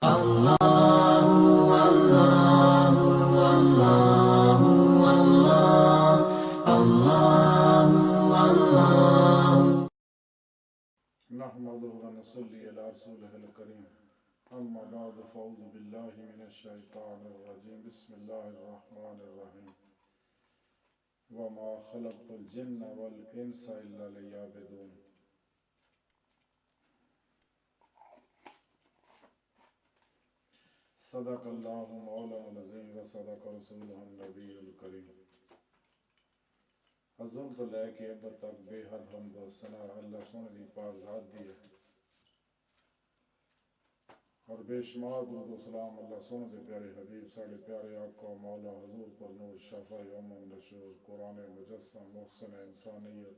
نحمده ونصلي على رسوله الكريم اما بعد فاعوذ بالله من الشيطان الرجيم بسم الله الرحمن الرحيم وما خلقت الجن والانس الا ليعبدون صدق الله مولانا العظيم وصدق رسوله النبي الكريم. حضور تو لے کے اب تک بے حد حمد و ثنا اللہ سونے دی پاک ذات دی ہے، اور بے شمار درود و سلام اللہ سونے دے پیارے حبیب ساڑے پیارے آقا مولا حضور پر نور شفاء امم نشور قرآن مجسم محسن انسانیت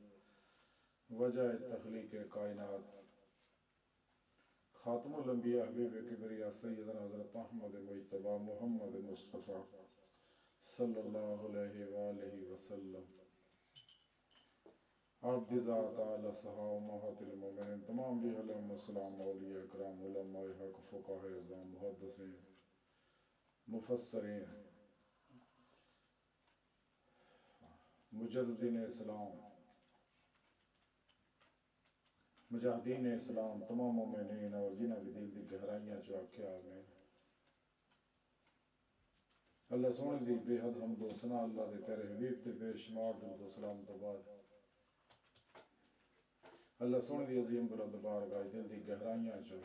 وجہ تخلیق کائنات خاتم الانبیاء حبیب کبریا سیدنا حضرت احمد مجتبی محمد مصطفیٰ صلی اللہ علیہ وآلہ وسلم، آپ دی ذات اعلی صحابہ امہات المومنین تمام بھی علیہم السلام، اولیاء اکرام علماء حق فقہاء اعظام محدثین مفسرین مجددین اسلام مجاہدین اسلام تمام مومنین اور جنہاں بھی دل دی گہرائیاں چو آکھیا آگئے اللہ سونے دی بے حد حمد و ثنا اللہ دے پیارے حبیب تے بے شمار درود و سلام تو بعد اللہ سونے دی عظیم بلند بارگاہ دل دی گہرائیاں چو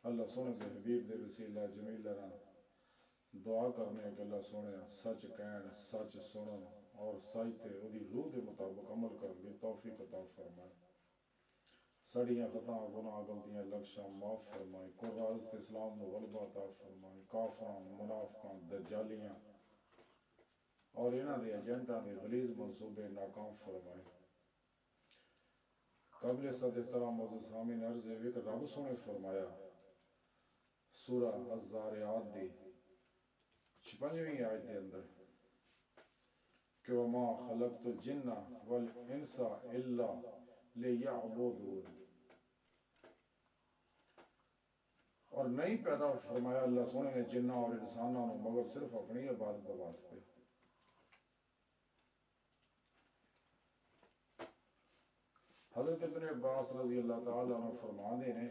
اللہ سونے دے حبیب دے وسیلہ جمیل لران دعا کرنے کہ اللہ سونے سچ کہن سچ سنن اور سچ تے او دی روح دے مطابق عمل کرن دی توفیق عطا فرمائے، سڑیاں خطاں گناہ غلطیاں لغشاں معاف فرمائے، قرآن تے اسلام نو غلبہ عطا فرمائے، کافراں منافقاں دجالیاں اور انہاں دے ایجنٹاں دے غلیظ منصوبے ناکام فرمائے۔ قبل صد احترام معزز حامین عرض ہے کہ رب سونے فرمایا سورہ الزاریات دی 56ویں آیت دے اندر کہ وما خلقت الجن والانس الا لیعبدون، اور نہیں پیدا فرمایا اللہ سونے نے جنہ اور انسانوں مگر صرف اپنی عبادت واسطے۔ حضرت ابن عباس رضی اللہ تعالیٰ عنہ فرماندے نے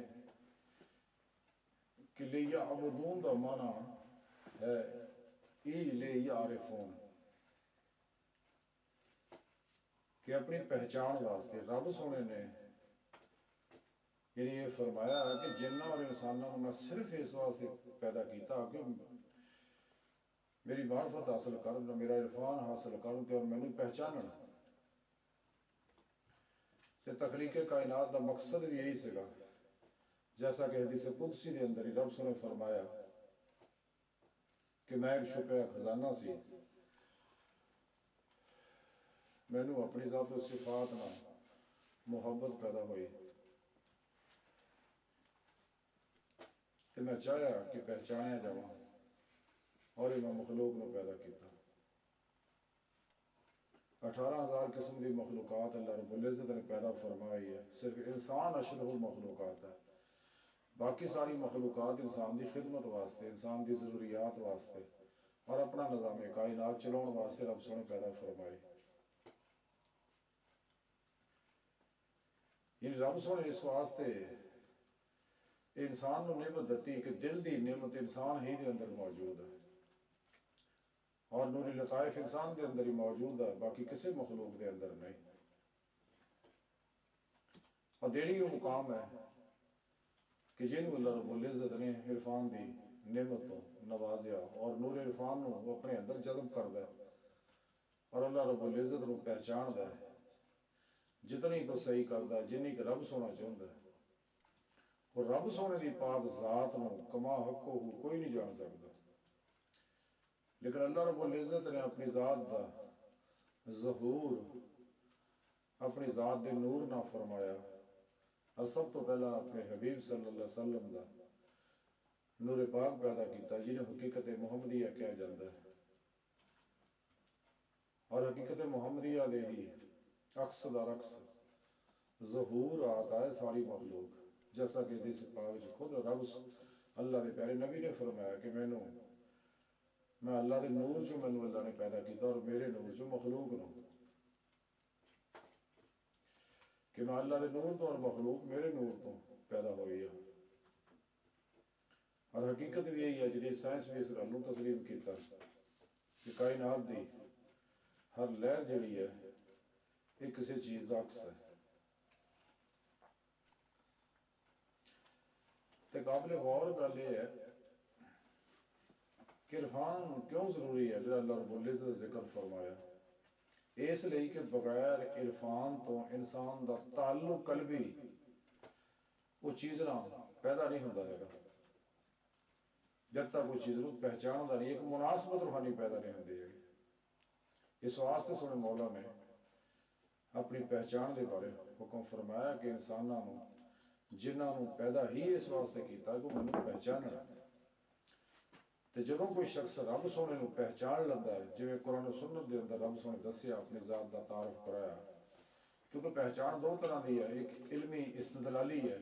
کہ لیعبدون دا معنی ہے لیعرفون، کہ اپنی پہچان واسطے رب سونے نے یعنی یہ فرمایا ہے کہ جنہ اور انسانوں میں صرف اس واسطے پیدا کیتا کہ میری معرفت حاصل کرن، میرا عرفان حاصل کرن تے اور میں نے پہچاننا تے تخلیق کائنات دا مقصد بھی یہی سگا، جیسا کہ حدیث قدسی دے اندر ہی رب نے فرمایا کہ میں ایک چھپیا خزانہ سی، میں نے اپنی ذات و صفات نہ محبت پیدا ہوئی تے میں چاہیا کہ پہچانیا جاواں اور میں مخلوق نو پیدا کیتا۔ 18,000 قسم دی مخلوقات اللہ رب العزت نے پیدا فرمائی ہے، صرف انسان اشرف المخلوقات ہے، باقی ساری مخلوقات انسان دی خدمت واسطے، انسان دی ضروریات واسطے اور اپنا نظام کائنات چلاؤن واسطے رب سونے پیدا فرمائی۔ یعنی رب سونے اس واسطے انسان نو نعمت دیتی کہ دل دی نعمت انسان ہی دے اندر موجود ہے، اور نوری لطائف انسان دے اندر ہی موجود ہے، باقی کسی مخلوق دے اندر نہیں۔ اور دلی وہ مقام ہے کہ جنہوں اللہ رب العزت نے عرفان دی نعمت تو نوازیا اور نور عرفان نو وہ اپنے اندر جذب کر دے اور اللہ رب العزت نو پہچان دے، جتنی کو صحیح کردا ہے جنی کہ رب سونا چاہتا ہے، اور رب سونے دی پاک ذات نو کما حقو کوئی نہیں جان سکتا، لیکن اللہ رب العزت نے اپنی ذات دا ظہور اپنی ذات دے نور نہ فرمایا، اور سب تو پہلا اپنے حبیب صلی اللہ علیہ وسلم دا نور پاک پیدا کیتا جنہیں حقیقت محمدیہ کہا جاتا ہے، اور حقیقت محمدیہ دے ہی عکس دا رقص ظہور آتا ہے ساری مخلوق، جیسا کہ حدیث پاک خود رب اللہ دے پیارے نبی نے فرمایا کہ میں اللہ دے نور جو مینوں اللہ نے پیدا کیتا اور میرے نور جو مخلوق نو، کہ میں اللہ دے نور تو اور مخلوق میرے نور تو پیدا ہوئی ہے۔ اور حقیقت بھی یہی ہے، جدید سائنس بھی اس گل تسلیم کیتا کہ کائنات دی ہر لہر جڑی ہے یہ کسی چیز کا عکس ہے۔ تے قابل غور گل یہ ہے کہ عرفان کیوں ضروری ہے، جو اللہ رب العزت ذکر فرمایا اس لیے کہ بغیر عرفان تو انسان دا تعلق قلبی وہ چیز نہ پیدا نہیں ہوتا ہے گا، جب تک وہ چیز رو پہچانتا نہیں، ایک مناسبت روحانی پیدا نہیں ہوتی ہے۔ اس واسطے سونے مولا نے اپنی پہچان دے بارے حکم فرمایا کہ انسانوں جنہاں نو پیدا ہی اس واسطے کیتا کہ وہ منو پہچاننا۔ تے جدوں کوئی شخص رب سونے نو پہچان لیندا ہے، جویں قرآن و سنت دے اندر رب سونے دسیا اپنی ذات دا تعارف کرایا، کیونکہ پہچان دو طرح دی ہے، ایک علمی استدلالی ہے